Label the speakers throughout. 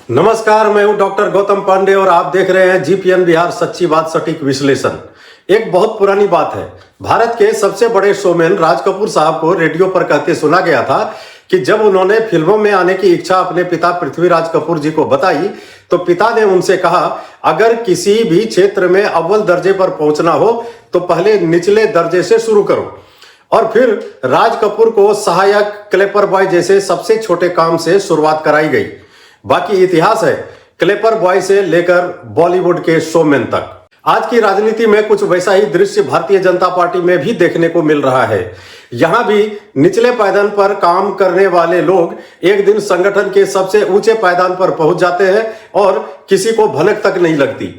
Speaker 1: नमस्कार, मैं हूं डॉक्टर गौतम पांडे और आप देख रहे हैं जीपीएन बिहार सच्ची बात सटीक विश्लेषण। एक बहुत पुरानी बात है। भारत के सबसे बड़े शोमैन राज कपूर साहब को रेडियो पर कहते सुना गया था कि जब उन्होंने फिल्मों में आने की इच्छा अपने पिता पृथ्वीराज कपूर जी को बताई तो पिता ने उनसे कहा, अगर किसी भी क्षेत्र में अव्वल दर्जे पर पहुंचना हो तो पहले निचले दर्जे से शुरू करो। और फिर राज कपूर को सहायक, क्लेपर बॉय जैसे सबसे छोटे काम से शुरुआत कराई गई। बाकी इतिहास है, क्लेपर बॉय से लेकर बॉलीवुड के शोमैन तक। आज की राजनीति में कुछ वैसा ही दृश्य भारतीय जनता पार्टी में भी देखने को मिल रहा है। यहां भी निचले पायदान पर काम करने वाले लोग एक दिन संगठन के सबसे ऊंचे पायदान पर पहुंच जाते हैं और किसी को भनक तक नहीं लगती।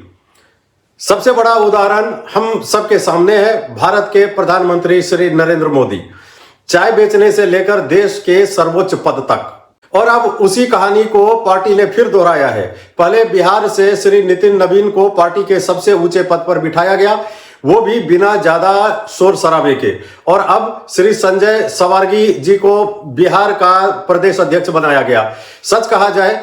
Speaker 1: सबसे बड़ा उदाहरण हम सबके सामने है, भारत के प्रधानमंत्री श्री नरेंद्र मोदी। चाय बेचने से लेकर देश के सर्वोच्च पद तक। और अब उसी कहानी को पार्टी ने फिर दोहराया है। पहले बिहार से श्री नितिन नवीन को पार्टी के सबसे ऊंचे पद पर बिठाया गया, वो भी बिना ज्यादा शोर शराबे के। और अब श्री संजय सवारगी जी को बिहार का प्रदेश अध्यक्ष बनाया गया। सच कहा जाए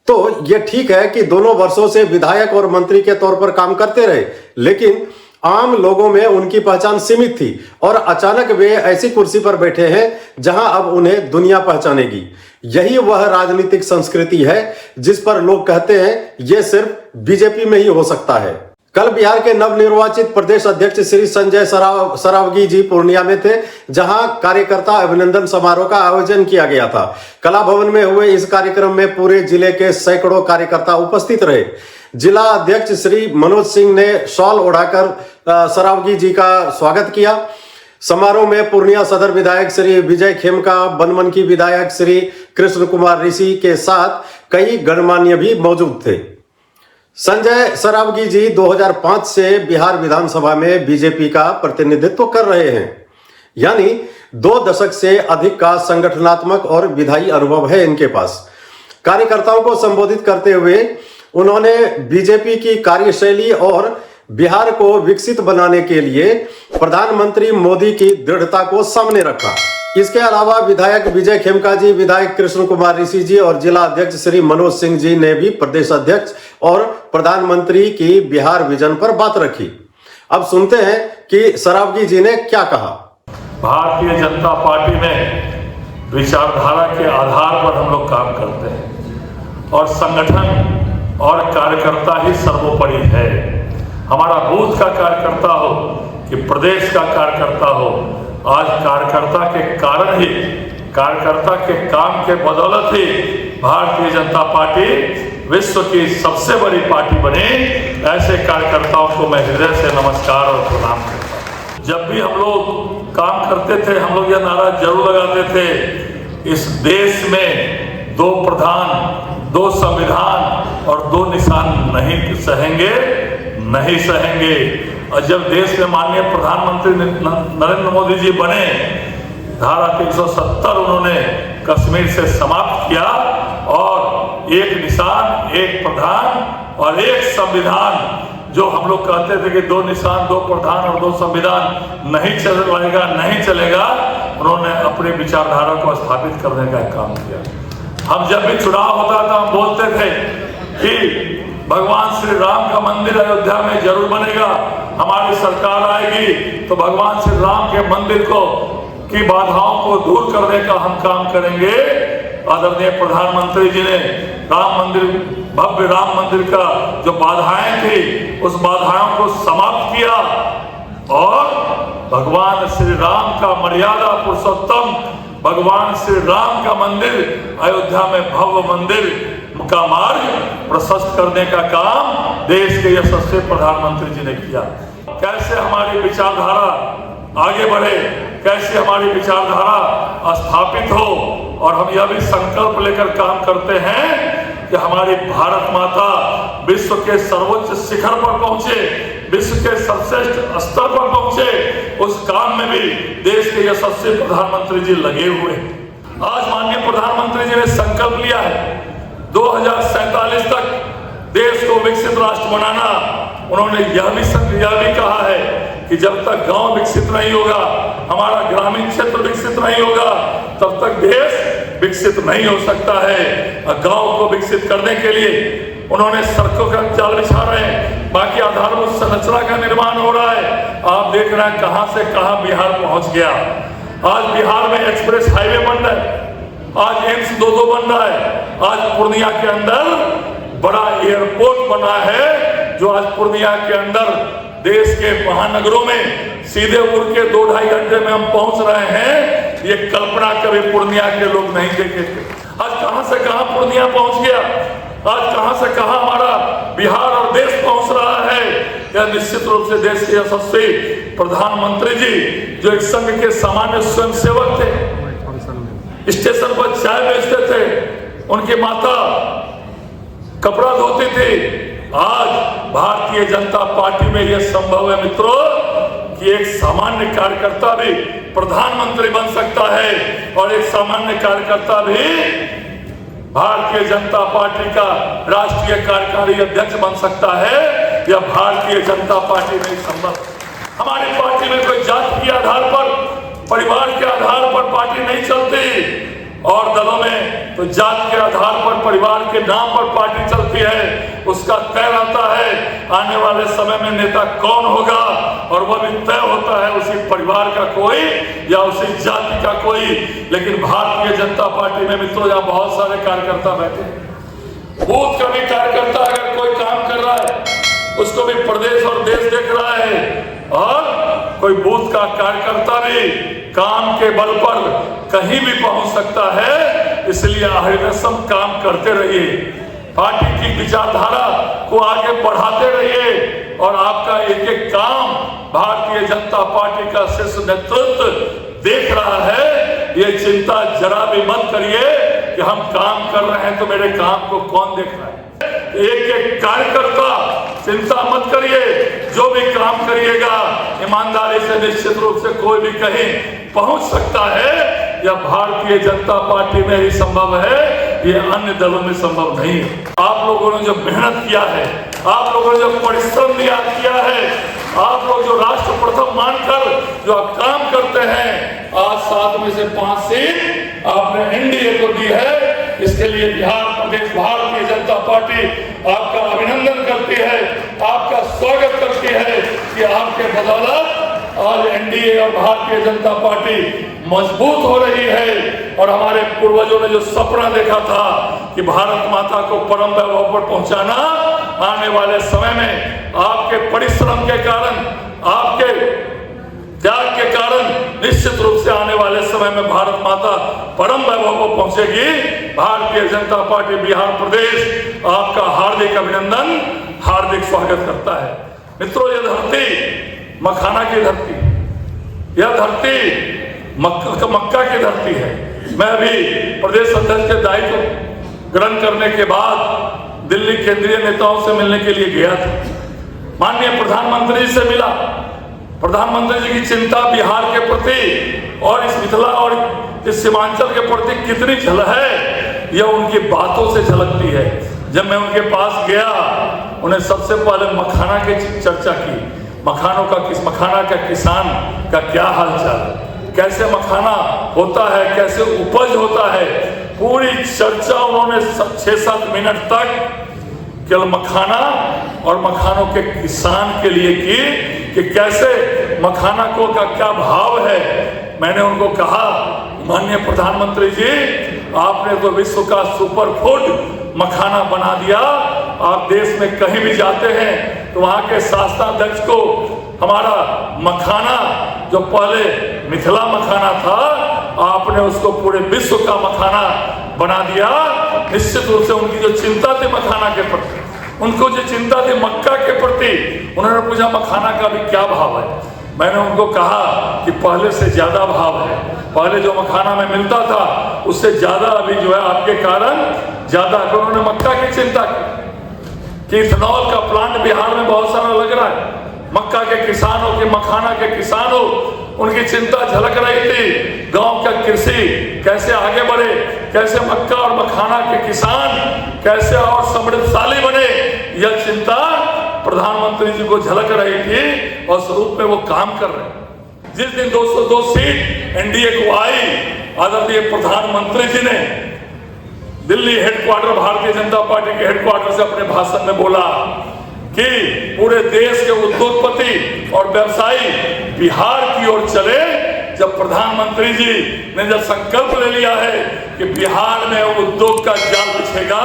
Speaker 1: तो यह ठीक है कि दोनों वर्षों से विधायक और मंत्री के तौर पर काम करते रहे, लेकिन आम लोगों में उनकी पहचान सीमित थी और अचानक वे ऐसी कुर्सी पर बैठे हैं जहां अब उन्हें दुनिया पहचानेगी। यही वह राजनीतिक संस्कृति है जिस पर लोग कहते हैं यह सिर्फ बीजेपी में ही हो सकता है। कल बिहार के नवनिर्वाचित प्रदेश अध्यक्ष श्री संजय सरावगी जी पूर्णिया में थे, जहां कार्यकर्ता अभिनंदन समारोह का आयोजन किया गया था। कला भवन में हुए इस कार्यक्रम में पूरे जिले के सैकड़ों कार्यकर्ता उपस्थित रहे। जिला अध्यक्ष श्री मनोज सिंह ने शॉल ओढ़ाकर सरावगी जी का स्वागत किया। समारोह में पूर्णिया सदर विधायक श्री विजय खेमका, बनमनखी विधायक श्री कृष्ण कुमार ऋषि के साथ कई गणमान्य भी मौजूद थे। संजय सरावगी जी 2005 से बिहार विधानसभा में बीजेपी का प्रतिनिधित्व कर रहे हैं, यानी 2 दशक से अधिक का संगठनात्मक और विधायी अनुभव है इनके पास। कार्यकर्ताओं को संबोधित करते हुए उन्होंने बीजेपी की कार्यशैली और बिहार को विकसित बनाने के लिए प्रधानमंत्री मोदी की दृढ़ता को सामने रखा। इसके अलावा विधायक विजय खेमका जी, विधायक कृष्ण कुमार ऋषि जी और जिला अध्यक्ष श्री मनोज सिंह जी ने भी प्रदेश अध्यक्ष और प्रधानमंत्री की बिहार विजन पर बात रखी। अब सुनते हैं कि सरावगी जी ने क्या कहा।
Speaker 2: भारतीय जनता पार्टी में विचारधारा के आधार पर हम लोग काम करते हैं और संगठन और कार्यकर्ता ही सर्वोपरि है। हमारा बूथ का कार्यकर्ता हो कि प्रदेश का कार्यकर्ता हो, आज कार्यकर्ता के कारण ही, कार्यकर्ता के काम के बदौलत ही भारतीय जनता पार्टी विश्व की सबसे बड़ी पार्टी बनी। ऐसे कार्यकर्ताओं को मैं हृदय से नमस्कार और प्रणाम करता हूं। जब भी हम लोग काम करते थे, हम लोग यह नारा जरूर लगाते थे, इस देश में 2 प्रधान, 2 संविधान और 2 निशान नहीं सहेंगे। और जब देश में माननीय प्रधानमंत्री नरेंद्र मोदी जी बने, धारा 370 उन्होंने कश्मीर से समाप्त किया और एक निशान, एक प्रधान और एक संविधान, जो हम लोग कहते थे कि 2 निशान, 2 प्रधान और 2 संविधान नहीं चलेगा, उन्होंने अपने विचारधारा को स्थापित करने का काम किया। हम जब भी चुनाव होता था, हम बोलते थे कि भगवान श्री राम का मंदिर अयोध्या में जरूर बनेगा, हमारी सरकार आएगी तो भगवान श्री राम के मंदिर की बाधाओं को दूर करने का हम काम करेंगे। आदरणीय प्रधानमंत्री जी ने भव्य राम मंदिर का जो बाधाएं थी, उस बाधाओं को समाप्त किया और भगवान श्री राम का मर्यादा पुरुषोत्तम भगवान श्री राम का मंदिर, अयोध्या में भव्य मंदिर का मार्ग प्रशस्त करने का काम देश के यशस्वी प्रधानमंत्री जी ने किया। कैसे हमारी विचारधारा आगे बढ़े, कैसे हमारी विचारधारा स्थापित हो, और हम यह भी संकल्प लेकर काम करते हैं कि हमारी भारत माता विश्व के सर्वोच्च शिखर पर पहुंचे, विश्व के सर्वश्रेष्ठ स्तर पर पहुंचे। उस काम में भी देश के यशस्वी प्रधानमंत्री जी लगे हुए। आज माननीय प्रधानमंत्री जी ने संकल्प लिया है 2047 तक देश को विकसित राष्ट्र बनाना। उन्होंने यह भी कहा है कि जब तक गांव विकसित नहीं होगा, हमारा ग्रामीण क्षेत्र विकसित नहीं होगा, तब तक देश विकसित नहीं हो सकता है। गांव को विकसित करने के लिए उन्होंने सड़कों का जाल बिछा रहे हैं, बाकी आधारभूत संरचना का निर्माण हो रहा है। आप देख रहे हैं कहां से कहां बिहार पहुंच गया। आज बिहार में एक्सप्रेस हाईवे बन रहा है, आज एम्स 2 बन रहा है, आज पूर्णिया के अंदर बड़ा एयरपोर्ट बना है, जो आज पूर्णिया के अंदर देश के महानगरों में सीधे उड़ के 2-2.5 घंटे में हम पहुंच रहे हैं। ये कल्पना कभी पूर्णिया के लोग नहीं देखे थे। आज कहां से कहां पूर्णिया पहुंच गया, आज कहां से कहां हमारा बिहार और देश पहुंच रहा है। यह निश्चित रूप से देश के यशस्वी प्रधानमंत्री जी, जो एक संघ के सामान्य स्वयंसेवक थे, स्टेशन पर चाय बेचते थे, उनकी माता कपड़ा धोती थी। आज भारतीय जनता पार्टी में यह संभव है मित्रों कि एक सामान्य कार्यकर्ता भी प्रधानमंत्री बन सकता है और एक सामान्य कार्यकर्ता भी भारतीय जनता पार्टी का राष्ट्रीय कार्यकारी अध्यक्ष बन सकता है। यह भारतीय जनता पार्टी में संभव। हमारी पार्टी में कोई जाति के आधार पर, परिवार के आधार पर पार्टी नहीं चलती, और दलों में तो जाति के आधार पर, परिवार के नाम पर पार्टी चलती है। उसका तय रहता है आने वाले समय में नेता कौन होगा, और वह भी तय होता है उसी परिवार का कोई या उसी जाति का कोई। लेकिन भारतीय जनता पार्टी में मित्रों यहाँ बहुत सारे कार्यकर्ता बैठे हैं। बूथ का भी कार्यकर्ता अगर कोई काम कर रहा है, उसको भी प्रदेश और देश देख रहा है, और कोई बूथ का कार्यकर्ता भी काम के बल पर कहीं भी पहुंच सकता है। इसलिए अहिर्निशम काम करते रहिए, पार्टी की विचारधारा को आगे बढ़ाते रहिए, और आपका एक एक काम भारतीय जनता पार्टी का शीर्ष नेतृत्व देख रहा है। ये चिंता जरा भी मत करिए कि हम काम कर रहे हैं तो मेरे काम को कौन देख रहा है। एक एक कार्यकर्ता चिंता मत करिए, जो भी काम करिएगा ईमानदारी से निश्चित रूप से कोई भी कहीं पहुंच सकता है। यह भारतीय जनता पार्टी में ही संभव है, यह अन्य दलों में संभव नहीं है। आप लोगों ने जो मेहनत किया है, आप लोगों ने जो परिश्रम किया है, आप लोग जो राष्ट्र प्रथम मानकर जो आप काम करते हैं, आज 7 में से 5 सीट आपने एनडीए को दी है। इसके लिए बिहार प्रदेश भारतीय जनता पार्टी आपका अभिनंदन करती है, आपका स्वागत करती है कि आपके बदौलत आज एनडीए और भारतीय जनता पार्टी मजबूत हो रही है। और हमारे पूर्वजों ने जो सपना देखा था कि भारत माता को परम वैभव पर पहुंचाना, आने वाले समय में आपके परिश्रम के कारण, आपके त्याग के कारण निश्चित रूप से आने वाले समय में भारत माता परम वैभव को पहुंचेगी। भारतीय जनता पार्टी बिहार प्रदेश आपका हार्दिक अभिनंदन, हार्दिक स्वागत करता है। मित्रों, यह धरती मखाना की धरती, यह धरती मक्का की धरती है। मैं अभी प्रदेश अध्यक्ष के दायित्व ग्रहण करने के बाद दिल्ली केंद्रीय नेताओं से मिलने के लिए गया था। माननीय प्रधानमंत्री जी से मिला। प्रधानमंत्री जी की चिंता बिहार के प्रति और इस मिथिला और इस सीमांचल के प्रति कितनी झल है, यह उनकी बातों से झलकती है। जब मैं उनके पास गया, उन्हें सबसे पहले मखाना की चर्चा की। मखाना का किसान का क्या हाल चाल, कैसे मखाना होता है, कैसे उपज होता है, पूरी चर्चा उन्होंने 6-7 मिनट तक केवल मखाना और मखानों के किसान के लिए की कि कैसे मखाना को का क्या भाव है। मैंने उनको कहा, माननीय प्रधानमंत्री जी, आपने तो विश्व का सुपर फूड मखाना बना दिया। आप देश में कहीं भी जाते हैं तो वहां के शासनाध्यक्ष को हमारा मखाना, जो पहले मिथिला मखाना था, आपने उसको पूरे विश्व का मखाना बना दिया। निश्चित रूप से उनकी जो चिंता थी मखाना के प्रति, उनको जो चिंता थी मक्का के प्रति, उन्होंने पूछा मखाना का भी क्या भाव है। मैंने उनको कहा कि पहले से ज्यादा भाव है। पहले जो मखाना में मिलता था उससे ज्यादा अभी जो है आपके कारण ज्यादा। उन्होंने मक्का की चिंता की कि इथेनॉल का प्लांट बिहार में बहुत सारा लग रहा है। मक्का के किसानों के, मखाना के किसानों, उनकी चिंता झलक रही थी। गांव का कृषि कैसे आगे बढ़े, कैसे मक्का और मखाना के किसान कैसे और समृद्धशाली बने, यह चिंता प्रधानमंत्री जी को झलक रही थी और स्वरूप में वो काम कर रहे हैं। जिस दिन 202 सीट एनडीए को आई, आदरणीय प्रधानमंत्री जी ने दिल्ली हेडक्वार्टर भारतीय जनता पार्टी के हेडक्वार्टर से अपने भाषण में बोला कि पूरे देश के उद्योगपति और व्यवसायी बिहार की ओर चले। जब प्रधानमंत्री जी ने जब संकल्प ले लिया है कि बिहार में उद्योग का जाल बिछेगा,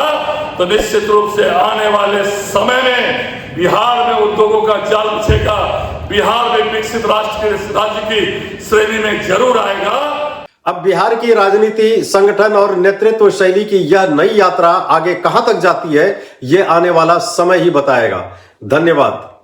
Speaker 2: तो निश्चित रूप से आने वाले समय में बिहार में उद्योगों का जाल बिछेगा। बिहार में विकसित राज्य की श्रेणी में जरूर आएगा।
Speaker 1: अब बिहार की राजनीति, संगठन और नेतृत्व शैली की यह नई यात्रा आगे कहां तक जाती है, ये आने वाला समय ही बताएगा। धन्यवाद।